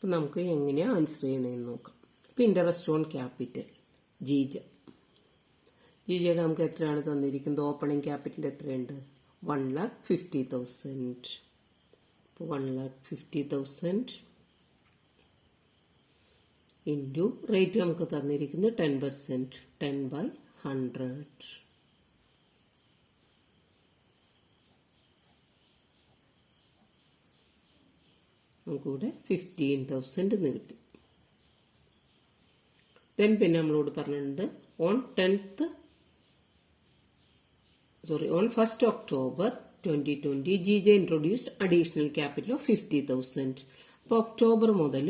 അപ്പം നമുക്ക് എങ്ങനെയാണ് ആൻസർ ചെയ്യണമെന്ന് നോക്കാം. അപ്പം ഇൻട്രസ്റ്റ് ഓൺ ക്യാപിറ്റൽ ജീജയുടെ നമുക്ക് എത്രയാണ് തന്നിരിക്കുന്നത്? ഓപ്പണിംഗ് ക്യാപിറ്റൽ എത്രയുണ്ട്? 1,50,000. അപ്പോൾ 1,50,000 ഇൻറ്റു റേറ്റ് നമുക്ക് തന്നിരിക്കുന്നത് 10%, 10/100. നമുക്കിവിടെ 15,000 എന്ന് കിട്ടി. പിന്നെ നമ്മളോട് പറഞ്ഞിട്ടുണ്ട് on 1st October 2020 GJ introduced additional capital of 50,000. അപ്പോൾ ഒക്ടോബർ മുതൽ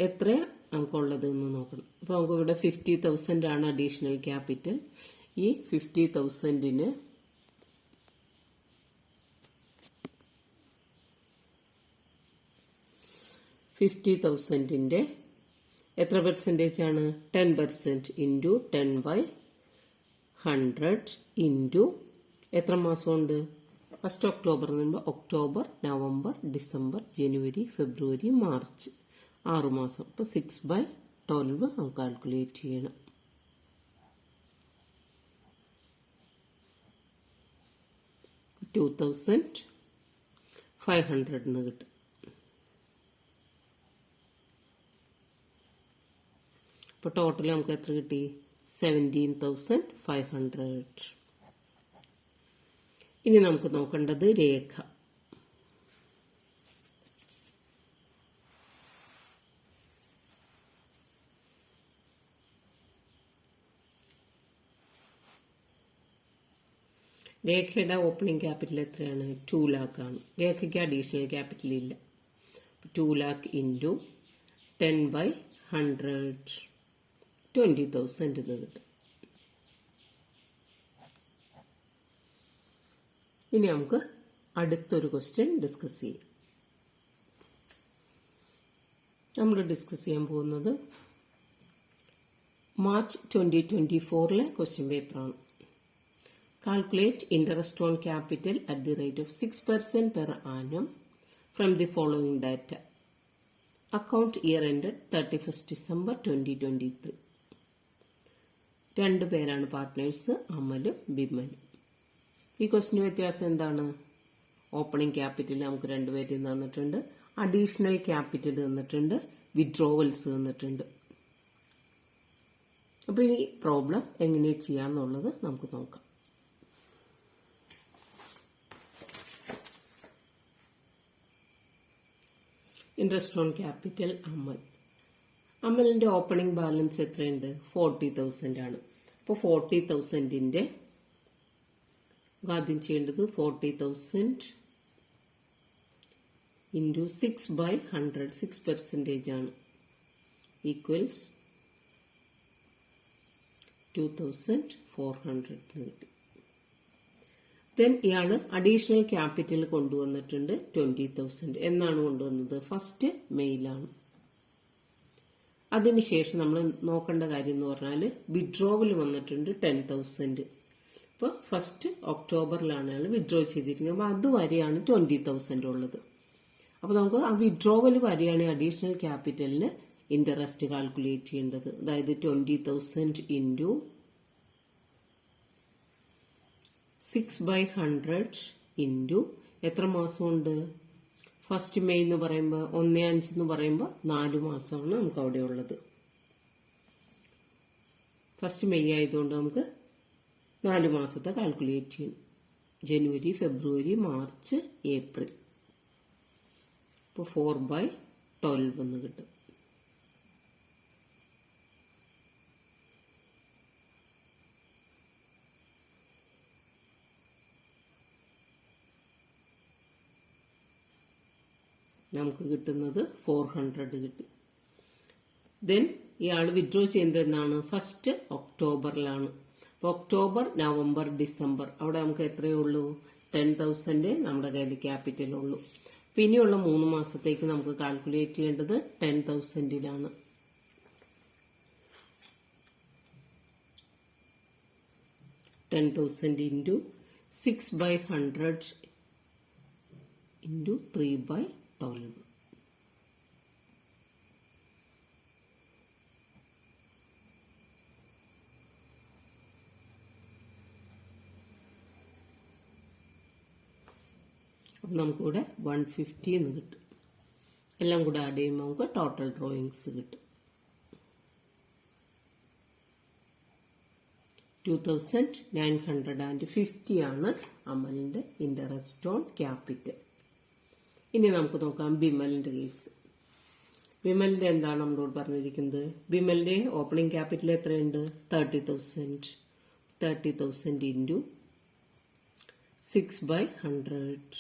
എത്ര നമുക്കുള്ളത് എന്ന് നോക്കണം. അപ്പോൾ നമുക്ക് ഇവിടെ 50,000 ആണ് അഡീഷണൽ ക്യാപിറ്റൽ. ഈ 50,000-ന് എത്ര പെർസെൻറ്റേജ് ആണ്? 10% ഇൻറ്റു 10/100 ഇൻറ്റു എത്ര മാസമുണ്ട്? 1st October എന്ന് പറയുമ്പോൾ ഒക്ടോബർ, നവംബർ, ഡിസംബർ, ജനുവരി, ഫെബ്രുവരി, മാർച്ച്, 6 മാസം. അപ്പോൾ 6/12 നമുക്ക് കാൽക്കുലേറ്റ് ചെയ്യണം. $2,500 എന്ന് കിട്ടും. അപ്പോൾ ടോട്ടൽ നമുക്ക് എത്ര കിട്ടി? 17,500. ഇനി നമുക്ക് നോക്കേണ്ടത് രേഖ. രേഖയുടെ ഓപ്പണിംഗ് ക്യാപിറ്റൽ എത്രയാണ്? 2 lakh ആണ്. രേഖയ്ക്ക് അഡീഷണൽ ക്യാപിറ്റൽ ഇല്ല. 2 lakh ഇൻറ്റു 10/100 20,000 എന്ന് കിട്ടും. ഇനി നമുക്ക് അടുത്തൊരു ക്വസ്റ്റ്യൻ ഡിസ്കസ് ചെയ്യാം. നമ്മൾ ഡിസ്കസ് ചെയ്യാൻ പോകുന്നത് മാർച്ച് 2024 ക്വസ്റ്റ്യൻ പേപ്പറാണ്. Calculate interest on capital at the rate of 6% per annum from the following data. Account year ended 31st December 2023. 2 പേരാണ് പാർട്ട്നേഴ്സ്, അമലും ബിമലും. ഈ ക്വസ്റ്റിന് വ്യത്യാസം എന്താണ്? ഓപ്പണിംഗ് ക്യാപിറ്റൽ നമുക്ക് 2 പേരിൽ തന്നിട്ടുണ്ട്, അഡീഷണൽ ക്യാപിറ്റൽ തന്നിട്ടുണ്ട്, വിഡ്രോവൽസ് തന്നിട്ടുണ്ട്. അപ്പോൾ ഈ പ്രോബ്ലം എങ്ങനെ ചെയ്യാമെന്നുള്ളത് നമുക്ക് നോക്കാം. ഇൻട്രസ്റ്റ് ഓൺ ക്യാപിറ്റൽ അമലിന്റെ ഓപ്പണിംഗ് ബാലൻസ് എത്രയുണ്ട്? 40,000 ആണ്. അപ്പോൾ 40,000-ന്റെ ആദ്യം ചെയ്യേണ്ടത് 40,000 ഇൻറ്റു 6/100, 6% ആണ്, ഈക്വൽസ് 2,400 കിട്ടി. ദെൻ ഇയാൾ അഡീഷണൽ ക്യാപിറ്റൽ കൊണ്ടുവന്നിട്ടുണ്ട് 20,000. എന്നാണ് കൊണ്ടുവന്നത്? 1st മെയിലാണ്. അതിനുശേഷം നമ്മൾ നോക്കേണ്ട കാര്യം എന്ന് പറഞ്ഞാൽ വിഡ്രോവൽ വന്നിട്ടുണ്ട് 10,000. ഇപ്പോൾ 1st Octoberലാണ് അയാൾ വിഡ്രോ ചെയ്തിരിക്കുന്നത്. അപ്പോൾ അതുവരെയാണ് 20,000 ഉള്ളത്. അപ്പോൾ നമുക്ക് ആ വിഡ്രോവൽ വരെയാണ് അഡീഷണൽ ക്യാപിറ്റലിന് ഇൻട്രസ്റ്റ് കാൽക്കുലേറ്റ് ചെയ്യേണ്ടത്. അതായത് 20,000 ഇൻറ്റു 6/100 ഇൻറ്റു എത്ര മാസമുണ്ട്? 1st May എന്ന് പറയുമ്പോൾ 1/5 എന്ന് പറയുമ്പോൾ 4 മാസമാണ് നമുക്ക് അവിടെ ഉള്ളത്. 1st May ആയതുകൊണ്ട് നമുക്ക് 4 മാസത്തെ കാൽക്കുലേറ്റ് ചെയ്യും. ജനുവരി, ഫെബ്രുവരി, മാർച്ച്, ഏപ്രിൽ. ഇപ്പോൾ 4/12 എന്ന് കിട്ടും. നമുക്ക് കിട്ടുന്നത് 400 കിട്ടി. ദെൻ ഇയാൾ വിഡ്രോ ചെയ്യുന്നത് എന്നാണ്? 1st Octoberലാണ്. അപ്പോൾ ഒക്ടോബർ, നവംബർ, ഡിസംബർ അവിടെ നമുക്ക് എത്രയേ ഉള്ളൂ? 10,000 നമ്മുടെ കയ്യിൽ ക്യാപിറ്റൽ ഉള്ളൂ. പിന്നെയുള്ള 3 മാസത്തേക്ക് നമുക്ക് കാൽക്കുലേറ്റ് ചെയ്യേണ്ടത് 10,000-ലാണ്. 10,000 ഇൻറ്റു 6/100 ഇൻറ്റു 3/12. അപ്പം നമുക്കിവിടെ 150 എന്ന് കിട്ടും. എല്ലാം കൂടെ ആഡ് ചെയ്യുമ്പോൾ നമുക്ക് ടോട്ടൽ ഡ്രോയിങ്സ് കിട്ടും. 2950 ആണ് അമലിന്റെ ഇൻട്രസ്റ്റ് ഓൺ ക്യാപിറ്റൽ. ഇനി നമുക്ക് നോക്കാം ബിമലിന്റെ കേസ്. ബിമലിന്റെ എന്താണ് നമ്മളോട് പറഞ്ഞിരിക്കുന്നത്? ബിമലിന്റെ ഓപ്പണിംഗ് ക്യാപിറ്റൽ എത്രയുണ്ട്? 30,000. 30,000 ഇൻറ്റു 6/100.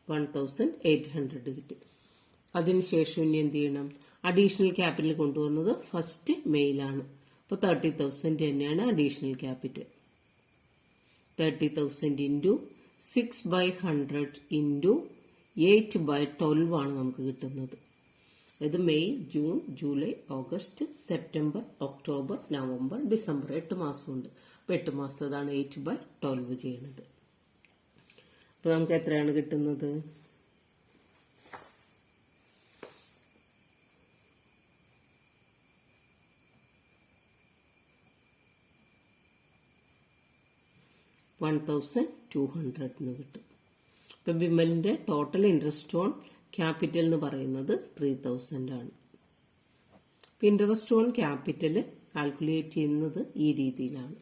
1,800 കിട്ടി. അതിനുശേഷം ഇനി എന്ത് ചെയ്യണം? അഡീഷണൽ ക്യാപിറ്റൽ കൊണ്ടുവന്നത് ഫസ്റ്റ് മെയിലാണ്. അപ്പോൾ 30,000 തന്നെയാണ് അഡീഷണൽ ക്യാപിറ്റൽ. 30,000 ഇൻറ്റു 6/100 ഇൻറ്റു 8/12 ആണ് നമുക്ക് കിട്ടുന്നത്. ഇത് May, June, July, August, September, October, November, December 8 മാസമുണ്ട്. അപ്പോൾ 8 മാസത്തേതാണ് 8/12 ചെയ്യുന്നത്. അപ്പോൾ നമുക്ക് എത്രയാണ് കിട്ടുന്നത്? 1,200 എന്ന് കിട്ടും. ഇപ്പം ബിമലിന്റെ ടോട്ടൽ ഇൻട്രസ്റ്റ് ഓൺ ക്യാപിറ്റൽ എന്ന് പറയുന്നത് 3,000 ആണ്. ഇൻട്രസ്റ്റ് ഓൺ ക്യാപിറ്റൽ കാൽക്കുലേറ്റ് ചെയ്യുന്നത് ഈ രീതിയിലാണ്.